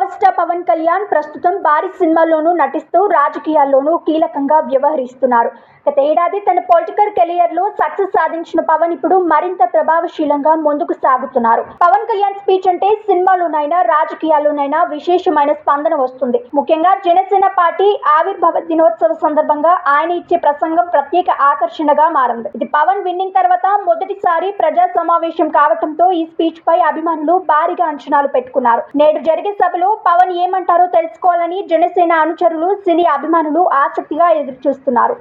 Power star Pawan Kalyan ప్రస్తుతం భారీ సినిమాల్లోనూ నటిస్తూ రాజకీయాల్లోనూ కీలకంగా వ్యవహరిస్తున్నారు. గత ఏడాది తన పొలిటికల్ కెరియర్ లో సక్సెస్ సాధించిన పవన్ ఇప్పుడు మరింత ప్రభావశీలంగా ముందుకు సాగుతున్నారు. పవన్ కళ్యాణ్ స్పీచ్ అంటే సినిమాలోనైనా రాజకీయాల్లోనైనా విశేషమైన స్పందన వస్తుంది. ముఖ్యంగా జనసేన పార్టీ ఆవిర్భావ దినోత్సవ సందర్భంగా ఆయన ఇచ్చే ప్రసంగం ప్రత్యేక ఆకర్షణగా మారింది. ఇది పవన్ విన్నింగ్ తర్వాత మొదటిసారి ప్రజా సమావేశం కావడంతో ఈ స్పీచ్ పై అభిమానులు భారీగా అంచనాలు పెట్టుకున్నారు. నేడు జరిగే సభలో పవన్ ఏమంటారో తెలుసుకోవాలని జనసేన అనుచరులు, సినీ అభిమానులు ఆసక్తిగా ఎదురుచూస్తున్నారు.